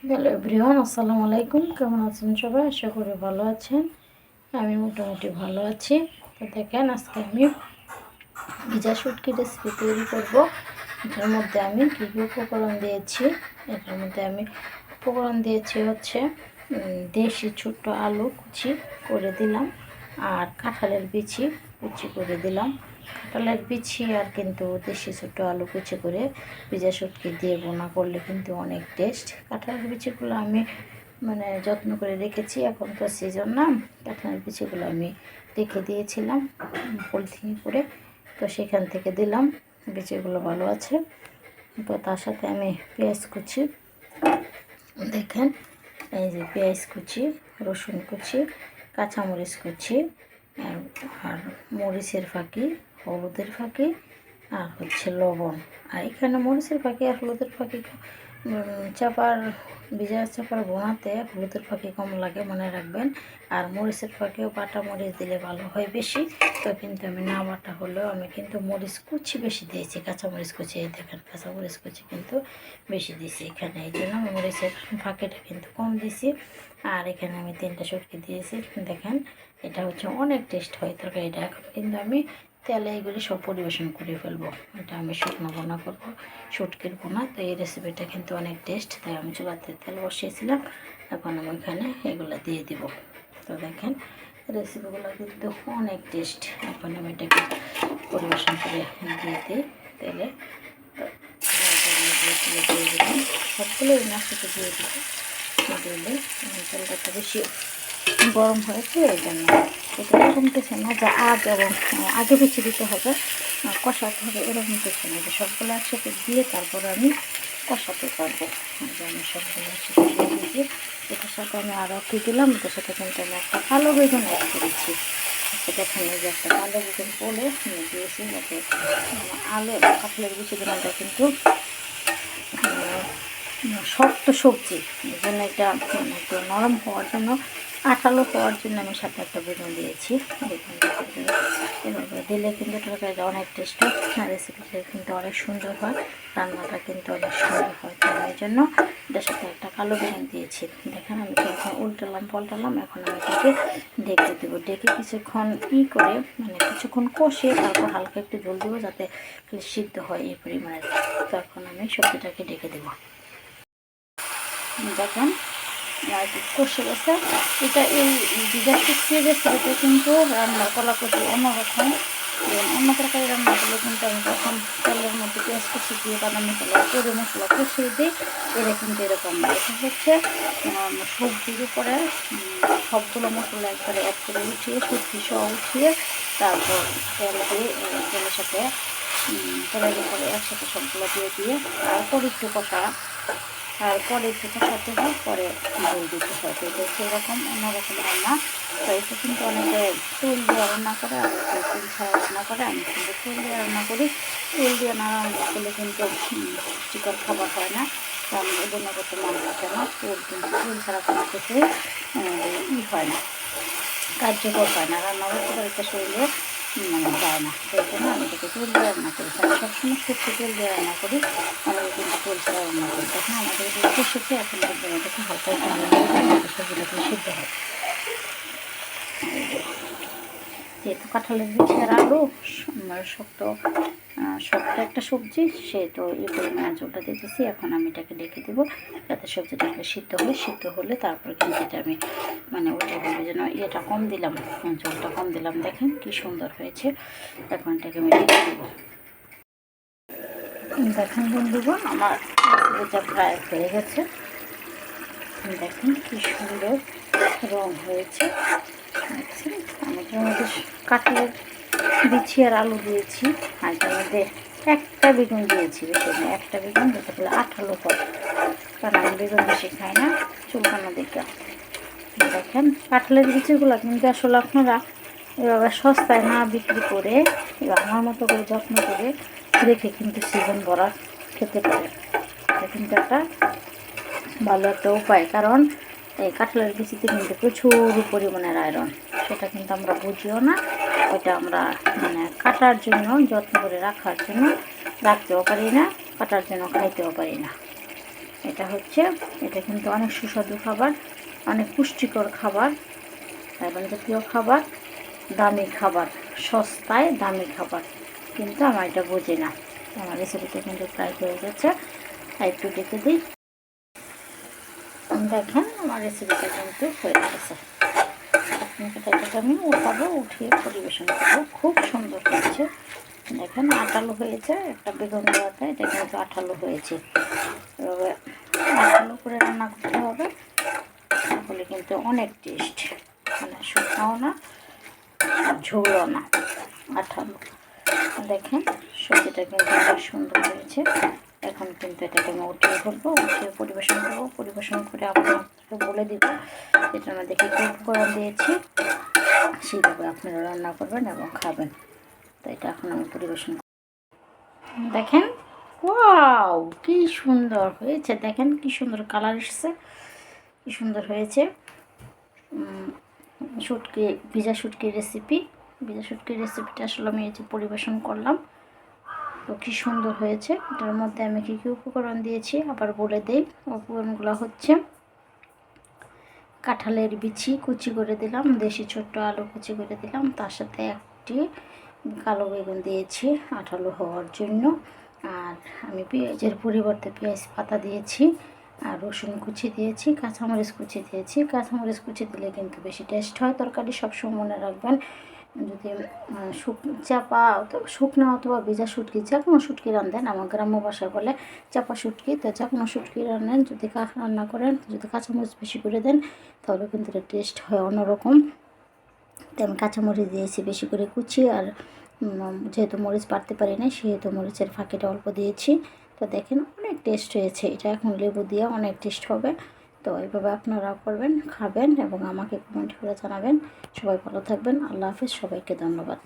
Hello everyone, আসসালামু আলাইকুম। কেমন আছেন সবাই? আশা করি ভালো আছেন। আমি মোটামুটি ভালো আছি। তো দেখেন, আজকে আমি ভিজা শুটকি রেসিপি তৈরি করব। এটার মধ্যে আমি কী কী উপকরণ দিয়েছি, এটার মধ্যে আমি উপকরণ দিয়েছি হচ্ছে দেশি ছোট্ট আলু কুচি করে দিলাম, আর কাঁঠালের বিচি কুচি করে দিলাম। কাঁঠালের বিচি আর কিন্তু দেশি ছোট্ট আলু কুচি করে ভিজা শুটকি দিয়ে বোনা করলে কিন্তু অনেক টেস্ট। কাঁঠালের বিচিগুলো আমি যত্ন করে রেখেছি, এখন তো সিজন না। কাঁঠালের বিচিগুলো আমি রেখে দিয়েছিলাম পলিথিনে করে, তো সেখান থেকে দিলাম। বিচিগুলো ভালো আছে। তো তার সাথে আমি পেঁয়াজ কুচি, দেখেন এই যে পেঁয়াজ কুচি, রসুন কুচি, কাঁচামরিচ কুচি, আর মরিচের ফাঁকি, হলুদের ফাঁকি, আর হচ্ছে লবণ। আর এখানে মরিচের ফাঁকি আর হলুদের ফাঁকি চাপার ভিজা চাপার বোনাতে হলুদের ফাঁকি কম লাগে, মনে রাখবেন। আর মরিচের ফাঁকিও বাটা মরিচ দিলে ভালো হয় বেশি। তো কিন্তু আমি না বাটা হলেও আমি কিন্তু মরিচ কুচি বেশি দিয়েছি, কাঁচামরিচ কুচি, এই দেখেন কাঁচামরিচ কুচি কিন্তু বেশি দিয়েছি এখানে, এই জন্য মরিচের ফাঁকিটা কিন্তু কম দিয়েছি। আর এখানে আমি 3টা শুটকি দিয়েছি, দেখেন এটা হচ্ছে অনেক টেস্ট হয় তরকারিটা। এখন কিন্তু আমি তেলে এগুলি সব পরিবেশন করে ফেলবো। এটা আমি শুকনো বোনা করবো, শুটকির বোনা। তো এই রেসিপিটা কিন্তু অনেক টেস্ট, তাই আমি চুলাতে তেল বসিয়েছিলাম। এখন আমি এখানে এগুলো দিয়ে দিব। তো দেখেন রেসিপিগুলো কিন্তু অনেক টেস্ট। এখন আমি এটাকে পরিবেশন করে দিয়ে দিই তেলে। তো দিয়ে দিলাম, সবগুলো মাছটাকে দিয়ে দিব। দিলে তেলটা বেশি গরম হয়েছে, এই জন্য এটা এরকম কিছু না যে আগে বেশি দিতে হবে, কষাতে হবে, এরকম কিছু না যে সবগুলো একসাথে দিয়ে তারপর আমি কষাতে পারবো। যে আমি সবগুলো একসাথে দিয়ে দিয়েছি। এটার সাথে আমি আরও কী দিলাম, এটার সাথে কিন্তু আমি একটা কালো বেগুন অ্যাড করেছি। দেখেন এই যে একটা কালো বেগুন পোলে আমি দিয়েছি, যাতে আলু কাঁঠালের বেশি দিনটা কিন্তু শক্ত সবজি, এই জন্য এটা একটু নরম হওয়ার জন্য, আঠালো হওয়ার জন্য আমি সাথে একটা বেগুন দিয়েছি। এভাবে দিলে কিন্তু তরকারিটা অনেক টেস্ট হয়, রেসিপিটা কিন্তু অনেক সুন্দর হয়, রান্নাটা কিন্তু অনেক সুন্দর হয়। তো এই জন্য এটার সাথে একটা কালো বেগুন দিয়েছি। দেখেন আমি যখন উল্টালাম পাল্টালাম, এখন আমি এটাকে ঢেকে দেবো। ডেকে কিছুক্ষণ করে কিছুক্ষণ কষিয়ে তারপর হালকা একটু জল দেবো, যাতে সিদ্ধ হয় এই পরিমাণে। তখন আমি সবজিটাকে ঢেকে দেবো। দেখেন কষে গেছে। এটা এই ভিজা শুকিয়ে রেসিপিটা কিন্তু রান্নার কলাকুচি অন্যরকম। অন্য তরকারি রান্না করলে কিন্তু আমি তখন তেলের মধ্যে পেঁয়াজ কুচি দিয়ে বাদাম মশলা করে মশলা কষিয়ে দিই, এটা কিন্তু এরকম না। এটা হচ্ছে সবজির উপরে সবগুলো মশলা একবারে অ্যাড করে উঠিয়ে, সবজি সহ উঠিয়ে তারপর তেল দিয়ে তেলের সাথে তেলের উপরে একসাথে সবগুলো দিয়ে তারপর একটু কষা, তারপরে একটু কষাতে হয়, পরে জল দিতে হয়। তো এটা সেরকম অন্যরকম রান্না। তো এটা কিন্তু অনেকে তেল দিয়ে রান্না করে, আর তেল ছাড়া রান্না করে। আমি কিন্তু তেল দিয়ে রান্না করি। তেল দিয়ে না রান্না করলে কিন্তু পুষ্টিকর খাবার হয় না, কারণ গুণগত মান থাকে না। তেল কিন্তু তেল ছাড়া কোনো কিছুই হয় না, কার্যকর হয় না, রান্না করতে পারে শরীরে যায় না। সেই জন্য আমি এটাকে তেল দিয়ে রান্না করি। আমি সবসময় শুকনো তেল দিয়ে রান্না করি, আমাদের কিন্তু তেল ছাড়া রান্না করি। তখন আমাদের এগুলো কষেছে, এখন কিন্তু এটাকে হালকা একটু সবজিটাকে সিদ্ধ হয়। যেহেতু কাঁঠালের বিচি আর আলু শক্ত শক্ত একটা সবজি, সেহেতু এই পরিমাণে জলটা দিতেছি। এখন আমি এটাকে ডেকে দেবো, যাতে সবজিটাকে সিদ্ধ হয়। সিদ্ধ হলে তারপর কিন্তু এটা আমি উঠে বলবো যেন ইয়েটা কম দিলাম, জলটা কম দিলাম। দেখেন কি সুন্দর হয়েছে। এখন এটাকে আমি ডেকে দেবো। দেখেন বন্ধুগণ, আমার এটা প্রায় হয়ে গেছে। দেখেন কি সুন্দর রং হয়েছে। দেখছেন, আমি এটার মধ্যে কাঁঠালের বিচি আর আলু দিয়েছি, আর এটার মধ্যে একটা বেগুন দিয়েছি, বেশি না, একটা বেগুন, যাতে করে আঠালো হয়, কারণ আমি বেগুন বেশি খাই না চুলকানো দিকে। দেখেন কাঁঠালের বিচিগুলো কিন্তু আসলে আপনারা এভাবে সস্তায় না বিক্রি করে আমার মতো করে যত্ন করে রেখে কিন্তু সিজন ভরা খেতে পারে। এটা কিন্তু একটা ভালো একটা উপায়, কারণ এই কাঁঠালের বিচিতে কিন্তু প্রচুর পরিমাণের আয়রন, সেটা কিন্তু আমরা বুঝিও না। ওইটা আমরা কাটার জন্য, যত্ন করে রাখার জন্য রাখতেও পারি না, কাটার জন্য খাইতেও পারি না। এটা কিন্তু অনেক সুস্বাদু খাবার, অনেক পুষ্টিকর খাবার, এবং জাতীয় খাবার, দামি খাবার, সস্তায় দামি খাবার, কিন্তু আমার এটা বুঝি না। আমার রেসিপিটা কিন্তু প্রায় হয়ে গেছে, একটু দেখে দিই। দেখেন আমার রেসিপিটা কিন্তু হয়ে গেছে। এটাকে আমি উঠাবো, উঠিয়ে পরিবেশন করবো। খুব সুন্দর হয়েছে, দেখেন আঠালো হয়েছে। একটা বেগুন দেওয়াতে এটা কিন্তু আঠালো হয়েছে। এভাবে আঠালো করে রান্না করতে হবে, তাহলে কিন্তু অনেক টেস্ট, মানে শুকনাও না ঝোলও না, আঠালো। দেখেন সবজিটা কিন্তু অনেক সুন্দর হয়েছে। এখন কিন্তু এটাকে আমি উঠিয়ে ফেলবো, উঠিয়ে পরিবেশন করবো। পরিবেশন করে আপনাকে বলে দিব এটার মধ্যে কী কী উপকরণ দিয়েছি, সেইভাবে আপনারা রান্না করবেন এবং খাবেন। তো এটা এখন আমি পরিবেশন দেখেন, ওয়াও কি সুন্দর হয়েছে, দেখেন কি সুন্দর কালার এসছে, কি সুন্দর হয়েছে। শুটকি, ভিজা শুটকির রেসিপি। ভিজা শুটকির রেসিপিটা আসলে আমি এই যে পরিবেশন করলাম, তো কী সুন্দর হয়েছে। এটার মধ্যে আমি কী কী উপকরণ দিয়েছি আবার বলে দিই। উপকরণগুলো হচ্ছে কাঁঠালের বিচি কুচি করে দিলাম, দেশি ছোট্ট আলু কুচি করে দিলাম, তার সাথে একটি কালো বেগুন দিয়েছি আঠালো হওয়ার জন্য, আর আমি পেঁয়াজের পরিবর্তে পেঁয়াজ পাতা দিয়েছি, আর রসুন কুচি দিয়েছি, কাঁচামরিচ কুচি দিয়েছি। কাঁচামরিচ কুচি দিলে কিন্তু বেশি টেস্ট হয় তরকারি, সবসময় মনে রাখবেন। যদি চাপা শুকনো অথবা ভেজা শুটকি, যে কোনো শুটকি রান্ধেন, আমার গ্রাম্য ভাষায় বলে চাপা শুটকি, তো যে কোনো শুটকি রান্নেন, যদি রান্না করেন, যদি কাঁচামরিচ বেশি করে দেন, তাহলে কিন্তু এটা টেস্ট হয় অন্যরকম। তো আমি কাঁচামরিচ দিয়েছি বেশি করে কুচি, আর যেহেতু মরিচ বাড়তে পারি না, সেহেতু মরিচের ফাঁকিটা অল্প দিয়েছি। তো দেখেন অনেক টেস্ট হয়েছে এটা, এখন লেবু দিয়ে অনেক টেস্ট হবে। তো এইভাবে আপনারা করবেন, খাবেন এবং আমাকে কমেন্ট করে জানাবেন। সবাই ভালো থাকবেন, আল্লাহ হাফিজ, সবাইকে ধন্যবাদ।